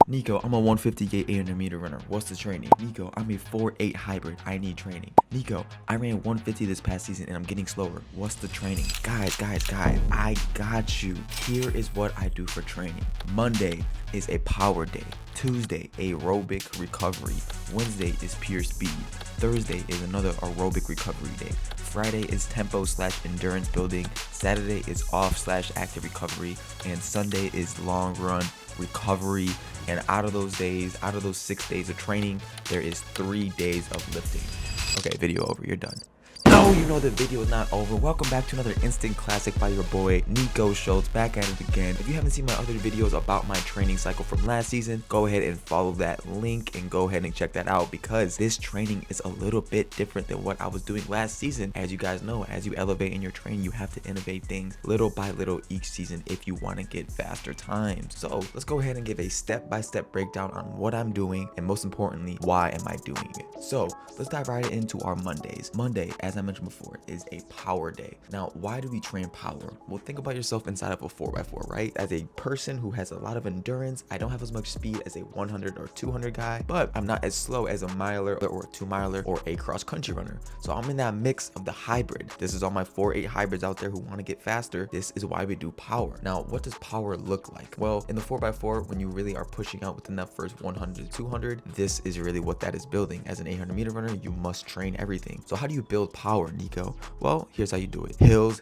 Nico, I'm a 150K 800-meter runner. What's the training? Nico, I'm a 4.8 hybrid. I need training. Nico, I ran 150 this past season and I'm getting slower. What's the training? Guys, I got you. Here is what I do for training. Monday is a power day. Tuesday, aerobic recovery. Wednesday is pure speed. Thursday is another aerobic recovery day. Friday is tempo/endurance building. Saturday is off/active recovery. And Sunday is long run recovery. And out of those 6 days of training, there is 3 days of lifting. Okay, video over, you're done. No, you know the video is not over. Welcome back to another instant classic by your boy Nico Schultz, back at it again. If you haven't seen my other videos about my training cycle from last season, go ahead and follow that link and go ahead and check that out, because this training is a little bit different than what I was doing last season. As you guys know, as you elevate in your training, you have to innovate things little by little each season if you want to get faster times. So let's go ahead and give a step-by-step breakdown on what I'm doing, and most importantly, why am I doing it. So let's dive right into our Mondays. Monday, as I mentioned before, is a power day. Now, why do we train power? Well, think about yourself inside of a 4x4, right? As a person who has a lot of endurance, I don't have as much speed as a 100 or 200 guy, but I'm not as slow as a miler or a 2-miler or a cross-country runner. So I'm in that mix of the hybrid. This is all my 4.8 hybrids out there who want to get faster. This is why we do power. Now, what does power look like? Well, in the 4x4, when you really are pushing out within that first 100 to 200, this is really what that is building. As an 800-meter runner, you must train everything. So how do you build power, Nico? Well, here's how you do it. Hills,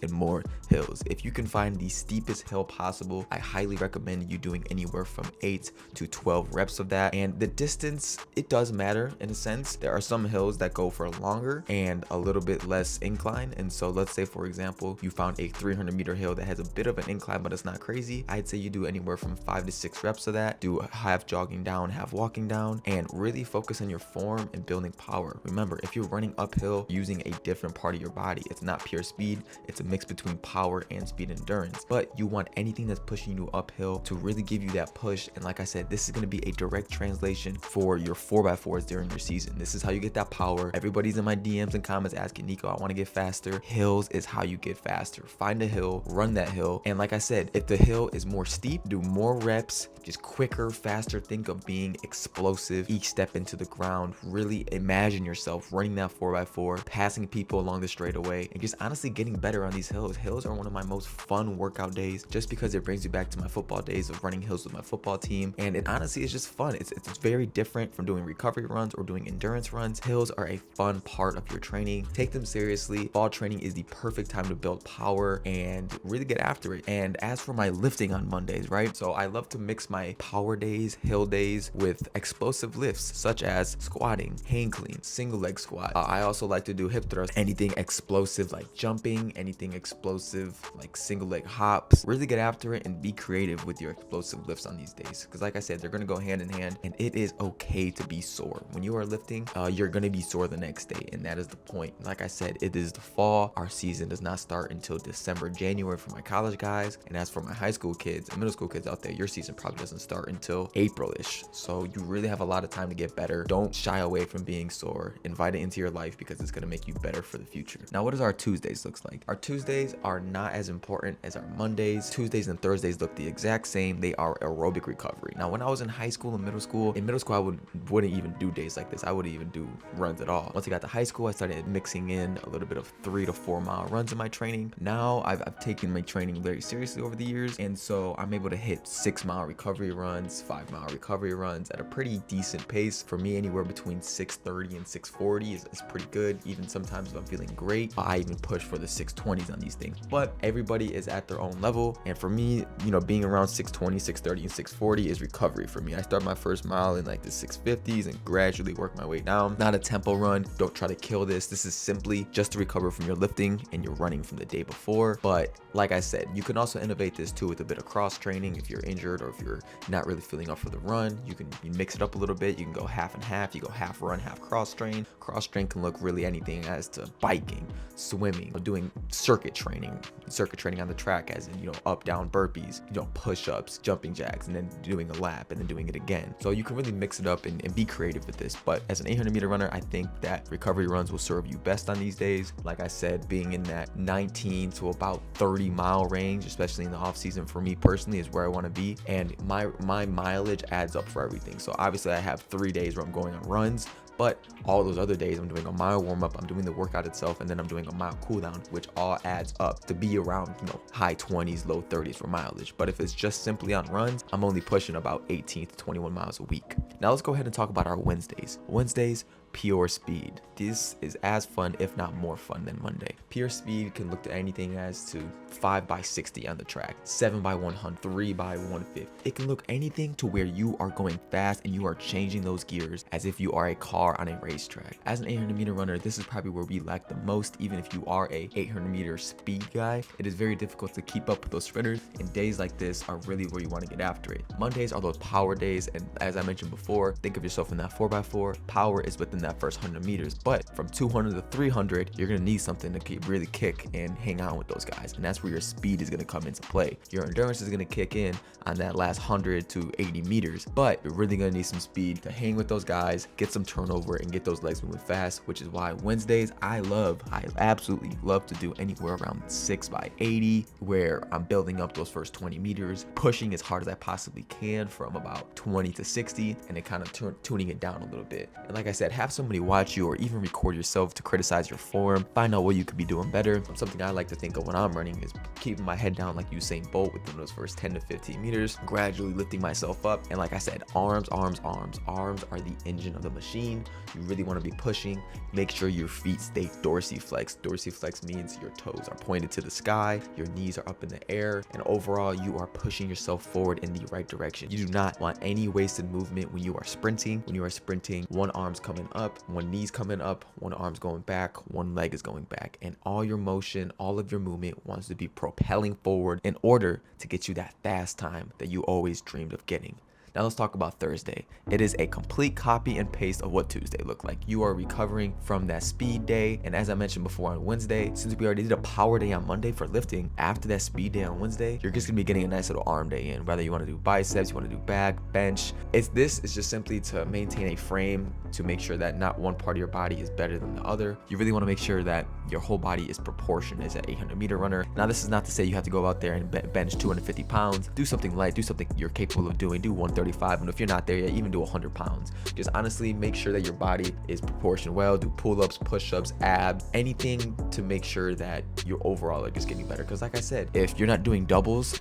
and more hills. If you can find the steepest hill possible, I highly recommend you doing anywhere from 8 to 12 reps of that. And the distance, it does matter in a sense. There are some hills that go for longer and a little bit less incline. And so let's say, for example, you found a 300-meter hill that has a bit of an incline, but it's not crazy. I'd say you do anywhere from 5 to 6 reps of that. Do half jogging down, half walking down, and really focus on your form and building power. Remember, if you're running uphill using a different part of your body, it's not pure speed, it's a mix between power and speed endurance. But you want anything that's pushing you uphill to really give you that push. And like I said, this is going to be a direct translation for your 4x4s during your season. This is how you get that power. Everybody's in my DMs and comments asking, Nico, I want to get faster. Hills is how you get faster. Find a hill, run that hill. And like I said, if the hill is more steep, do more reps, just quicker, faster. Think of being explosive each step into the ground. Really imagine yourself running that 4x4, passing people along the straightaway, and just honestly getting better on these hills. Hills are one of my most fun workout days, just because it brings you back to my football days of running hills with my football team. And it honestly is just fun. It's very different from doing recovery runs or doing endurance runs. Hills are a fun part of your training. Take them seriously. Fall training is the perfect time to build power and really get after it. And as for my lifting on Mondays, right? So I love to mix my power days, hill days, with explosive lifts such as squatting, hang clean, single leg squat. I also like to do hip thrusts, anything explosive like jumping, anything explosive like single leg hops. Really get after it and be creative with your explosive lifts on these days, because like I said, they're going to go hand in hand, and it is okay to be sore. When you are lifting, you're going to be sore the next day, and that is the point. Like I said, it is the fall. Our season does not start until December, January for my college guys, and as for my high school kids and middle school kids out there, your season probably doesn't start until April-ish. So you really have a lot of time to get better. Don't shy away from being sore. Invite it into your life, because it's going to make you better for the future. Now, what does our Tuesdays looks like? Our Tuesdays are not as important as our Mondays. Tuesdays and Thursdays look the exact same. They are aerobic recovery. Now, when I was in high school and middle school, I wouldn't even do days like this. I wouldn't even do runs at all. Once I got to high school, I started mixing in a little bit of 3 to 4 mile runs in my training. Now I've taken my training very seriously over the years, and so I'm able to hit 6-mile recovery runs, 5-mile recovery runs at a pretty decent pace. For me, anywhere between 6:30 and 6:40 is pretty good. Even sometimes if I'm feeling great, I even push for the 6:20s on these things. But everybody is at their own level, and for me, you know, being around 6:20, 6:30, and 6:40 is recovery for me. I start my first mile in like the 6:50s and gradually work my way down. Not a tempo run. Don't try to kill this. This is simply just to recover from your lifting and your running from the day before. But like I said, you can also innovate this too with a bit of cross training. If you're injured or if you're not really feeling up for the run, you mix it up a little bit. You can go half and half. You go half run, half cross train. Cross train can look really anything anything as to biking, swimming, doing circuit training on the track, as in, up, down burpees, push-ups, jumping jacks, and then doing a lap and then doing it again. So you can really mix it up and be creative with this. But as an 800-meter runner, I think that recovery runs will serve you best on these days. Like I said, being in that 19 to about 30 mile range, especially in the off season for me personally, is where I want to be. And my mileage adds up for everything. So obviously I have 3 days where I'm going on runs, but all those other days I'm doing a mile warm up, I'm doing the workout itself, and then I'm doing a mile cool down, which all adds up to be around, high 20s, low 30s for mileage. But if it's just simply on runs, I'm only pushing about 18 to 21 miles a week. Now let's go ahead and talk about our Wednesdays. Pure speed. This is as fun, if not more fun, than Monday. Pure speed can look to anything as to 5x60 on the track, 7x100, 3x150. It can look anything to where you are going fast and you are changing those gears as if you are a car on a racetrack. As an 800-meter runner, this is probably where we lack the most. Even if you are a 800-meter speed guy, it is very difficult to keep up with those sprinters, and days like this are really where you want to get after it. Mondays are those power days, and as I mentioned before, think of yourself in that 4x4. Power is within that first 100 meters, but from 200 to 300, you're gonna need something to really kick and hang out with those guys, and that's where your speed is gonna come into play. Your endurance is gonna kick in on that last 100 to 80 meters, but you're really gonna need some speed to hang with those guys, get some turnover, and get those legs moving fast, which is why Wednesdays I absolutely love to do anywhere around 6x80, where I'm building up those first 20 meters, pushing as hard as I possibly can from about 20 to 60, and then kind of tuning it down a little bit. And like I said, have somebody watch you or even record yourself to criticize your form, find out what you could be doing better. Something I like to think of when I'm running is keeping my head down like Usain Bolt within those first 10 to 15 meters, gradually lifting myself up. And like I said, arms are the engine of the machine. You really want to be pushing. Make sure your feet stay dorsiflex. Dorsiflex means your toes are pointed to the sky, your knees are up in the air, and overall you are pushing yourself forward in the right direction. You do not want any wasted movement when you are sprinting. When you are sprinting, one arm's coming up, one knee's coming up, one arm's going back, one leg is going back, and all your motion, all of your movement wants to be propelling forward in order to get you that fast time that you always dreamed of getting. Now let's talk about Thursday. It is a complete copy and paste of what Tuesday looked like. You are recovering from that speed day, and as I mentioned before on Wednesday, since we already did a power day on Monday for lifting, after that speed day on Wednesday, you're just gonna be getting a nice little arm day in. Whether you want to do biceps, you want to do back, bench, this is just simply to maintain a frame, to make sure that not one part of your body is better than the other. You really want to make sure that your whole body is proportioned as an 800-meter runner. Now this is not to say you have to go out there and bench 250 pounds. Do something light, do something you're capable of doing. Do 135, and if you're not there yet, even do 100 pounds. Just honestly make sure that your body is proportioned well. Do pull-ups, push-ups, abs, anything to make sure that your overall are just getting better. Because like I said, if you're not doing doubles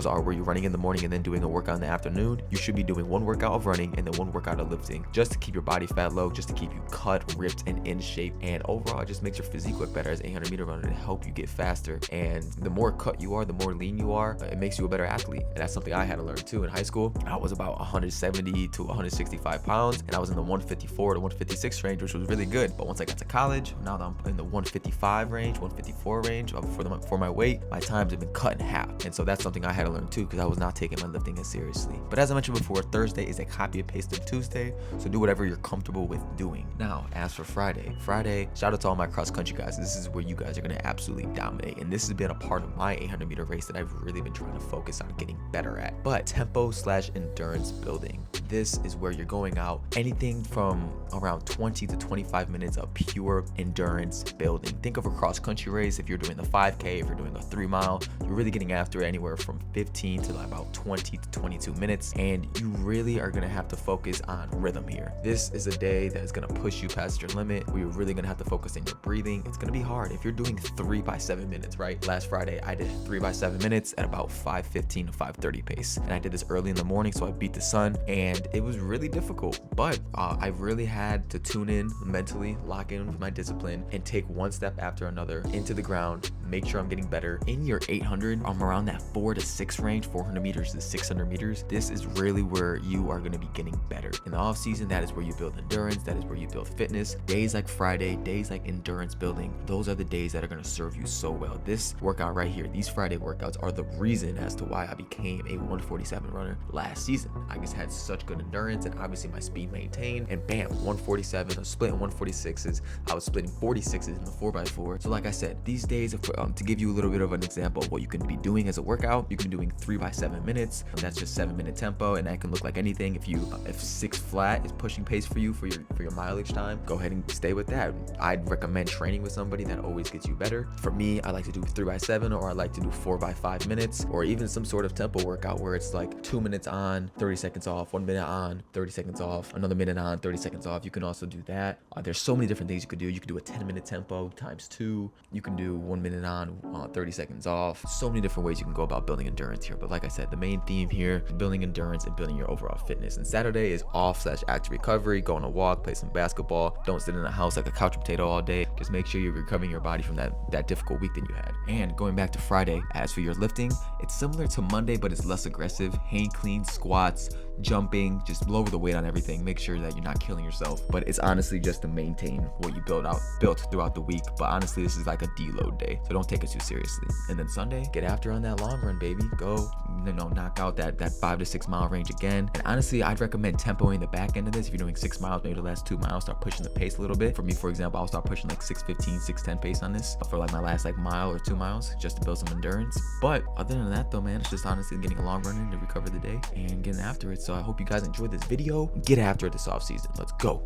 are where you're running in the morning and then doing a workout in the afternoon. You should be doing one workout of running and then one workout of lifting, just to keep your body fat low, just to keep you cut, ripped, and in shape. And overall, it just makes your physique look better as an 800-meter runner to help you get faster. And the more cut you are, the more lean you are, it makes you a better athlete. And that's something I had to learn too. In high school, I was about 170 to 165 pounds, and I was in the 154 to 156 range, which was really good. But once I got to college, now that I'm in the 155 range, 154 range for my weight, my times have been cut in half. And so that's something I had to learn too, because I was not taking my lifting as seriously. But as I mentioned before, Thursday is a copy and paste of Tuesday, so do whatever you're comfortable with doing. Now, as for Friday, shout out to all my cross country guys. This is where you guys are going to absolutely dominate, and this has been a part of my 800-meter race that I've really been trying to focus on getting better at. But tempo/endurance building. This is where you're going out anything from around 20 to 25 minutes of pure endurance building. Think of a cross country race. If you're doing the 5K, if you're doing a 3 mile, you're really getting after anywhere from 15 to about 20 to 22 minutes, and you really are going to have to focus on rhythm here. This is a day that is going to push you past your limit, where you're really going to have to focus on your breathing. It's going to be hard if you're doing 3 by 7 minutes, right? Last Friday I did 3 by 7 minutes at about 5:15 to 5:30 pace, and I did this early in the morning, so I beat the sun, and it was really difficult. But I really had to tune in mentally, lock in with my discipline, and take one step after another into the ground, make sure I'm getting better. In your 800, I'm around that 4 to 6 range, 400 meters to 600 meters. This is really where you are going to be getting better. In the off season, that is where you build endurance, that is where you build fitness. Days like Friday, days like endurance building, those are the days that are going to serve you so well. This workout right here, these Friday workouts are the reason as to why I became a 147 runner last season. I just had such good endurance and obviously my speed maintained, and bam, 147, I was splitting 146s, I was splitting 46s in the 4x4. So like I said, these days, to give you a little bit of an example of what you can be doing as a workout, you can be doing 3x7 minutes, and that's just 7-minute tempo, and that can look like anything. If 6 flat is pushing pace for you for your mileage time, go ahead and stay with that. I'd recommend training with somebody that always gets you better. For me, I like to do 3x7, or I like to do 4x5 minutes, or even some sort of tempo workout where it's like 2 minutes on, 30 seconds off, 1 minute on, 30 seconds off, another minute on, 30 seconds off. You can also do that. There's so many different things you could do. You could do a 10-minute tempo times 2. You can do 1 minute on, 30 seconds off. So many different ways you can go about building endurance here. But like I said, the main theme here is building endurance and building your overall fitness. And Saturday is off/active recovery. Go on a walk, play some basketball. Don't sit in the house like a couch potato all day. Just make sure you're recovering your body from that difficult week that you had. And going back to Friday, as for your lifting, it's similar to Monday, but it's less aggressive. Hang clean, squats, jumping, just lower the weight on everything. Make sure that you're not killing yourself. But it's honestly just to maintain what you built throughout the week. But honestly, this is like a deload day, so don't take it too seriously. And then Sunday, get after on that long run, baby. Go, knock out that 5 to 6 mile range again. And honestly, I'd recommend tempoing the back end of this. If you're doing 6 miles, maybe the last 2 miles, start pushing the pace a little bit. For me, for example, I'll start pushing like 6:15, 6:10 pace on this for like my last like mile or 2 miles, just to build some endurance. But other than that though, man, it's just honestly getting a long run in to recover the day and getting after it. So I hope you guys enjoyed this video. Get after it this off season. Let's go.